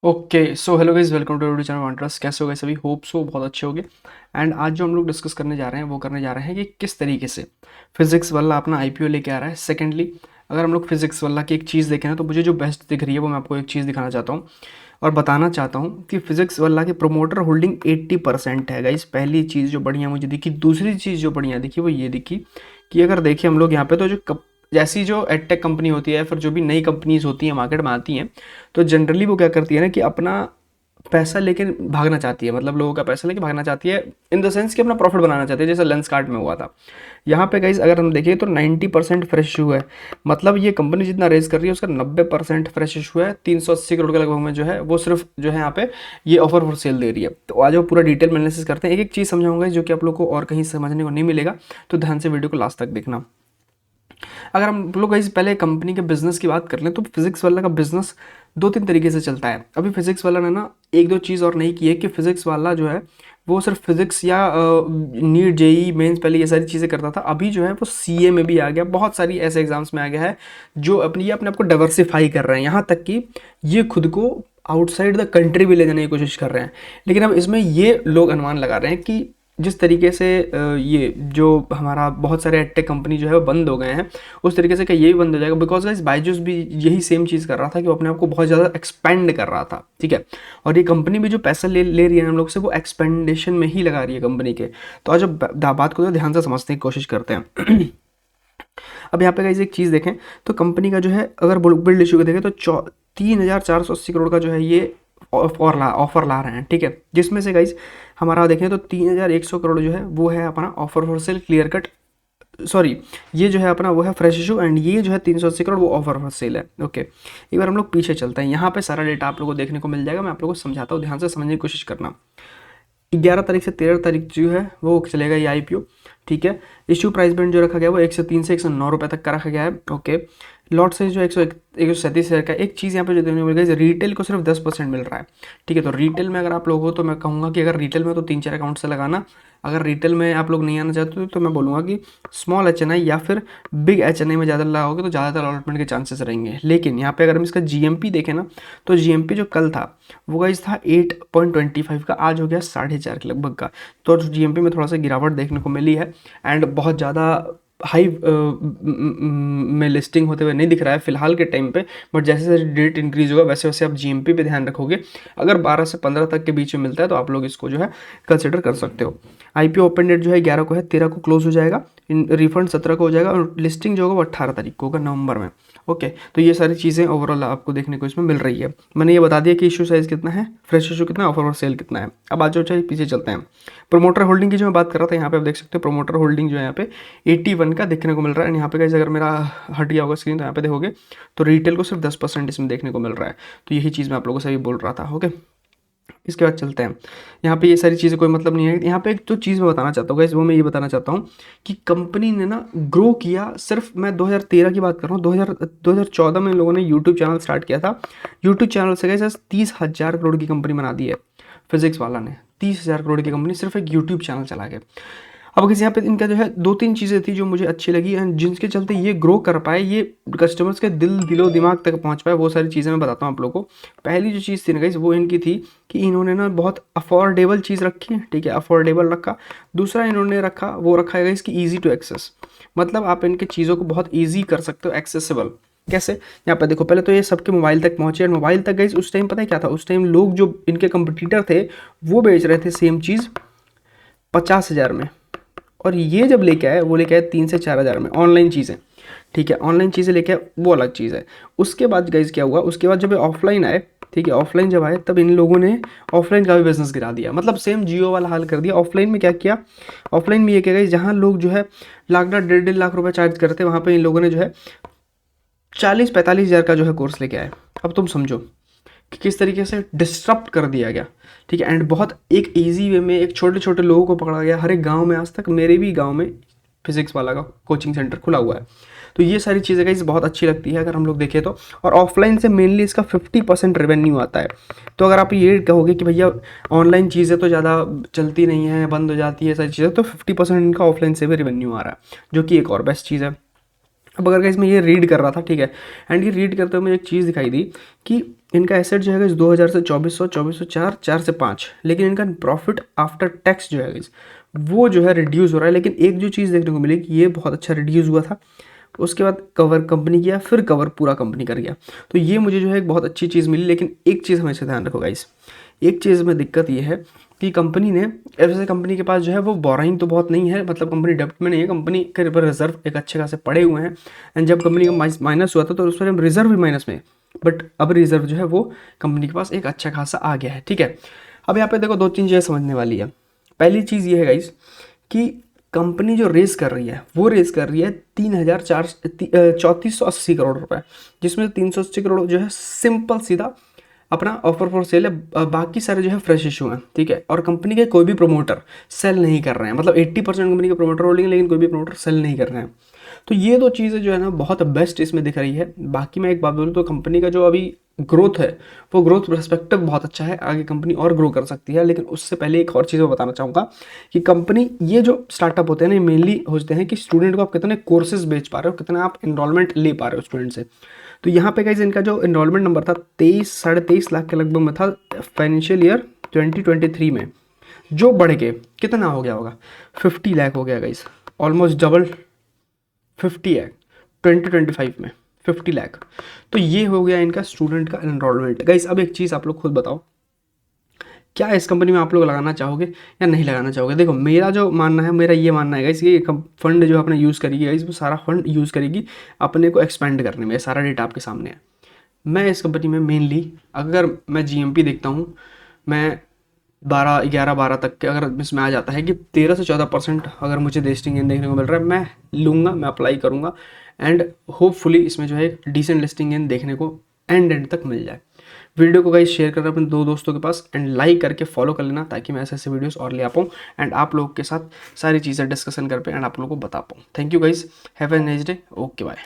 Okay so hello guys, welcome to channel वॉन्टर्स। कैसे हो गए सभी? होप सो बहुत अच्छे होंगे। एंड आज जो हम लोग डिस्कस करने जा रहे हैं वो करने जा रहे हैं कि किस तरीके से फिजिक्स वाला अपना आईपीओ लेके आ रहा है। सेकेंडली, अगर हम लोग फिजिक्स वाला की एक चीज़ देखें ना, तो मुझे जो बेस्ट दिख रही है वो मैं आपको एक चीज़ दिखाना चाहता हूँ और बताना चाहता हूँ कि फिजिक्स वाला की प्रोमोटर होल्डिंग 80% है गाइस। पहली चीज़ जो बढ़िया मुझे दिखी। दूसरी चीज़ जो बढ़िया दिखी वो ये दिखी कि अगर देखिए हम लोग यहाँ पे तो जैसी जो एडटेक कंपनी होती है, फिर जो भी नई कंपनीज होती हैं मार्केट में आती हैं, तो जनरली वो क्या करती है ना कि अपना पैसा लेके भागना चाहती है। मतलब लोगों का पैसा लेके भागना चाहती है इन द सेंस कि अपना प्रॉफिट बनाना चाहती है, जैसे लेंस कार्ट में हुआ था। यहाँ पे गाइज अगर हम देखें तो 90% फ्रेश इशू है। मतलब ये कंपनी जितना रेज कर रही है उसका 90% फ्रेश इशू है। 380 करोड़ के लगभग में जो है वो सिर्फ जो है यहाँ पे ये ऑफर फॉर सेल दे रही है। तो आज वो पूरा डिटेल में एनालिसिस करते हैं। एक एक चीज़ समझाऊंगा जो कि आप लोग को और कहीं समझने को नहीं मिलेगा, तो ध्यान से वीडियो को लास्ट तक देखना। अगर हम लोग गाइस पहले कंपनी के बिजनेस की बात कर लें तो फिजिक्स वाला का बिजनेस दो तीन तरीके से चलता है। अभी फिजिक्स वाला ने ना एक दो चीज़ और नहीं की है कि फिजिक्स वाला जो है वो सिर्फ फिजिक्स या नीट जेई मेंस पहले ये सारी चीज़ें करता था। अभी जो है वो सीए में भी आ गया, बहुत सारी ऐसे एग्जाम्स में आ गया है जो अपने आप को डाइवर्सिफाई कर रहे हैं। यहाँ तक कि ये खुद को आउटसाइड द कंट्री भी ले जाने की कोशिश कर रहे हैं। लेकिन अब इसमें ये लोग अनुमान लगा रहे हैं कि जिस तरीके से ये जो हमारा बहुत सारे एडटेक कंपनी जो है वो बंद हो गए हैं, उस तरीके से क्या ये भी बंद हो जाएगा। बिकॉज गाइस बायजूस भी यही सेम चीज़ कर रहा था कि वो अपने आप को बहुत ज़्यादा एक्सपेंड कर रहा था, ठीक है। और ये कंपनी भी जो पैसा ले रही है हम लोग से, वो एक्सपेंडेशन में ही लगा रही है कंपनी के। तो आज अब बात को तो ध्यान से समझने की कोशिश करते हैं। अब यहाँ पे गाइस एक चीज़ देखें तो कंपनी का जो है अगर बिल्ड इशू को देखें तो 3,480 करोड़ का जो है ये ऑफर ला रहे हैं, ठीक है। जिसमें से गाइस हमारा देखें तो 3,100 करोड़ जो है वो है अपना offer for sale clear cut, sorry ये जो है अपना वो है फ्रेश इशू, एंड ये जो है 380 करोड़ वो ऑफर फॉर सेल है। ओके, एक बार हम लोग पीछे चलते हैं। यहाँ पे सारा डेटा आप लोगों को देखने को मिल जाएगा। मैं आप लोगों को समझाता हूँ, ध्यान से समझने की कोशिश करना। 11 तारीख से 13 तारीख जो है वो चलेगा ये आईपीओ, ठीक है। इश्यू प्राइस बैंड जो रखा गया वो 103 से 109 रुपये तक का रखा गया है। ओके, लॉट साइज जो 137 का। एक चीज़ यहाँ पे जो देखने को मिल गई, रिटेल को सिर्फ 10% मिल रहा है, ठीक है। तो रिटेल में अगर आप लोग हो तो मैं कहूँगा कि अगर रिटेल में तो 3-4 अकाउंट से लगाना। अगर रिटेल में आप लोग नहीं आना चाहते हो तो मैं बोलूँगा कि स्मॉल एचएनआई या फिर बिग एचएनआई में ज़्यादा लगाओगे तो ज़्यादातर अलॉटमेंट के चांसेस रहेंगे। लेकिन यहाँ पे अगर हम इसका जीएमपी देखें ना, तो जीएमपी जो कल था वो गाइस था 8.25 का, आज हो गया 4.5 के लगभग का। तो जीएमपी में थोड़ा सा गिरावट देखने को मिली है एंड बहुत ज़्यादा हाई में लिस्टिंग होते हुए नहीं दिख रहा है फिलहाल के टाइम पे। बट जैसे जैसे डेट इंक्रीज होगा वैसे वैसे आप जीएमपी पे ध्यान रखोगे। अगर 12 से 15 तक के बीच में मिलता है तो आप लोग इसको जो है कंसिडर कर सकते हो। आईपीओ ओपन डेट जो है 11 को है, 13 को क्लोज हो जाएगा, रिफंड 17 को हो जाएगा और लिस्टिंग जो होगा वो 18 तारीख को होगा नवंबर में। ओके, तो ये सारी चीज़ें ओवरऑल आपको देखने को इसमें मिल रही है। मैंने ये बता दिया कि इशू साइज़ कितना है, फ्रेश इशू कितना है, ऑफर और सेल कितना है। अब आज जो पीछे चलते हैं। प्रोमोटर होल्डिंग की जो मैं बात कर रहा था, यहाँ पे आप देख सकते हो प्रोमोटर होल्डिंग जो है यहाँ पे 81 का देखने को मिल रहा है। यहाँ पे गाइस अगर मेरा हट गया होगा स्क्रीन तो यहाँ पे देखोगे तो रिटेल को सिर्फ 10% इसमें देखने को मिल रहा है। तो यही चीज़ मैं आप लोगों से भी बोल रहा था। ओके, इसके बाद चलते हैं। यहाँ पे ये सारी चीज़ें कोई मतलब नहीं है। यहाँ पे एक जो चीज़ मैं बताना चाहता हूँ गाइस, वो मैं ये बताना चाहता हूँ कि कंपनी ने ना ग्रो किया। सिर्फ मैं 2013 की बात कर रहा हूँ, 2014 में इन लोगों ने यूट्यूब चैनल स्टार्ट किया था। यूट्यूब चैनल से गाइस 30,000 करोड़ की कंपनी बना दी है फिजिक्स वाला ने। 30,000 करोड़ की कंपनी सिर्फ एक यूट्यूब चैनल चला के। अब किसी यहाँ पे इनका जो है दो तीन चीज़ें थी जो मुझे अच्छी लगी एंड जिनके चलते ये ग्रो कर पाए, ये कस्टमर्स के दिलो दिमाग तक पहुँच पाए, वो सारी चीज़ें मैं बताता हूँ आप लोगों को। पहली जो चीज़ थी ना गाइस वो इनकी थी कि इन्होंने ना बहुत अफोर्डेबल चीज़ रखी है, ठीक है, अफोर्डेबल रखा। दूसरा इन्होंने रखा है गाइस कि ईजी टू एक्सेस। मतलब आप इनके चीज़ों को बहुत ईजी कर सकते हो, एक्सेसिबल। कैसे? यहाँ पे देखो, पहले तो ये सबके मोबाइल तक पहुँचे और मोबाइल तक गाइस उस टाइम पता है क्या था, उस टाइम लोग जो इनके कंपटीटर थे वो बेच रहे थे सेम चीज़ 50,000 में, और ये जब लेके आए वो लेके आए 3 से 4 हज़ार में ऑनलाइन चीज़ें, ठीक है। ऑनलाइन चीज़ें लेके आए वो अलग चीज़ है। उसके बाद गाइज क्या हुआ, उसके बाद जब ऑफलाइन आए, ठीक है, ऑफलाइन जब आए तब इन लोगों ने ऑफलाइन का भी बिजनेस गिरा दिया। मतलब सेम जियो वाला हाल कर दिया। ऑफलाइन में क्या किया, ऑफलाइन में ये क्या गई, जहाँ लोग जो है लाख 1.5 लाख रुपए चार्ज करते वहाँ पे इन लोगों ने जो है 40-45 हज़ार का जो है कोर्स लेके आए। अब तुम समझो कि किस तरीके से डिस्टर्ब कर दिया गया, ठीक है। एंड बहुत एक इजी वे में एक छोटे छोटे लोगों को पकड़ा गया। हर एक गांव में, आज तक मेरे भी गांव में फिजिक्स वाला का कोचिंग सेंटर खुला हुआ है। तो ये सारी चीज़ें गाइस बहुत अच्छी लगती है अगर हम लोग देखें तो। और ऑफलाइन से मेनली इसका 50% रेवेन्यू आता है। तो अगर आप ये कहोगे कि भैया ऑनलाइन चीज़ें तो ज़्यादा चलती नहीं है, बंद हो जाती है सारी चीज़ें, तो 50% इनका ऑफलाइन से भी रेवेन्यू आ रहा है, जो कि एक और बेस्ट चीज़ है। अब अगर गाइस मैं ये रीड कर रहा था, ठीक है, एंड ये रीड करते हुए मुझे एक चीज़ दिखाई दी कि इनका एसेट जो है गाइस 2000 से 2400, 2400 4, 4 से 5, लेकिन इनका प्रॉफिट आफ्टर टैक्स जो है गाइस वो जो है रिड्यूस हो रहा है। लेकिन एक जो चीज़ देखने को मिली कि ये बहुत अच्छा रिड्यूस हुआ था, उसके बाद कवर कंपनी किया, फिर कवर पूरा कंपनी कर गया। तो ये मुझे जो है एक बहुत अच्छी चीज़ मिली। लेकिन एक चीज़ हमेशा ध्यान रखो गाइस, एक चीज़ में दिक्कत ये है कि कंपनी ने, ऐसे कंपनी के पास जो है वो बोराइंग तो बहुत नहीं है, मतलब कंपनी डेब्ट में नहीं है, कंपनी के ऊपर रिजर्व एक अच्छे खासे पड़े हुए हैं। एंड जब कंपनी का माइनस हुआ था तो उस पर रिजर्व भी माइनस में, बट अब रिजर्व जो है वो कंपनी के पास एक अच्छा खासा आ गया है, ठीक है। अब यहाँ पे देखो दो तीन चीज़ें समझने वाली है। पहली चीज़ ये है गाइस कि कंपनी जो रेस कर रही है वो रेस कर रही है 3480 करोड़ रुपए, जिसमें 380 करोड़ जो है सिंपल सीधा अपना ऑफर फॉर सेल है, बाकी सारे जो है फ्रेश इशू हैं, ठीक है। और कंपनी के कोई भी प्रमोटर सेल नहीं कर रहे हैं, मतलब 80% कंपनी के प्रमोटर होल्डिंग, लेकिन कोई भी प्रमोटर सेल नहीं कर रहे हैं। तो ये दो चीज़ें जो है ना बहुत बेस्ट इसमें दिख रही है। बाकी मैं एक बात बोलूँ तो कंपनी का जो अभी ग्रोथ है वो ग्रोथ पर्सपेक्टिव बहुत अच्छा है, आगे कंपनी और ग्रो कर सकती है। लेकिन उससे पहले एक और चीज़ मैं बताना चाहूँगा कि कंपनी, ये जो स्टार्टअप होते हैं ना, मेनली होते हैं कि स्टूडेंट को आप कितने कोर्सेज बेच पा रहे हो, कितना आप इनरोलमेंट ले पा रहे हो स्टूडेंट से। तो यहाँ पे गाइस इनका जो इनरोलमेंट नंबर था 23-23.5 लाख के लगभग में था फाइनेंशियल ईयर 2023 में, जो बढ़ के कितना हो गया होगा, 50 लाख हो गया गाइस, ऑलमोस्ट डबल 50 है 2025 में 50 लाख। तो ये हो गया इनका स्टूडेंट का एनरोलमेंट। गाइस अब एक चीज़ आप लोग खुद बताओ, क्या इस कंपनी में आप लोग लगाना चाहोगे या नहीं लगाना चाहोगे। देखो मेरा जो मानना है, मेरा ये मानना है गाइस, ये फंड जो अपने यूज़ करेगी गाइस, वो सारा फंड यूज़ करेगी अपने को एक्सपेंड करने में। सारा डेटा आपके सामने है। मैं इस कंपनी में मेनली, अगर मैं जीएमपी देखता हूँ, मैं 11-12 तक के अगर इसमें आ जाता है कि 13 से 14% अगर मुझे लिस्टिंग गेन देखने को मिल रहा है, मैं लूँगा, मैं अप्लाई करूँगा एंड होपफुली इसमें जो है एक डिसेंट लिस्टिंग गेन देखने को एंड तक मिल जाए। वीडियो को गाइस शेयर करना अपने दो दोस्तों के पास एंड लाइक करके फॉलो कर लेना, ताकि मैं ऐसे ऐसे वीडियोस और ले आ पाऊँ एंड आप लोगों के साथ सारी चीज़ें डिस्कशन कर पाए एंड आप लोगों को बता पाऊँ। Thank you guys, have a nice day, okay bye.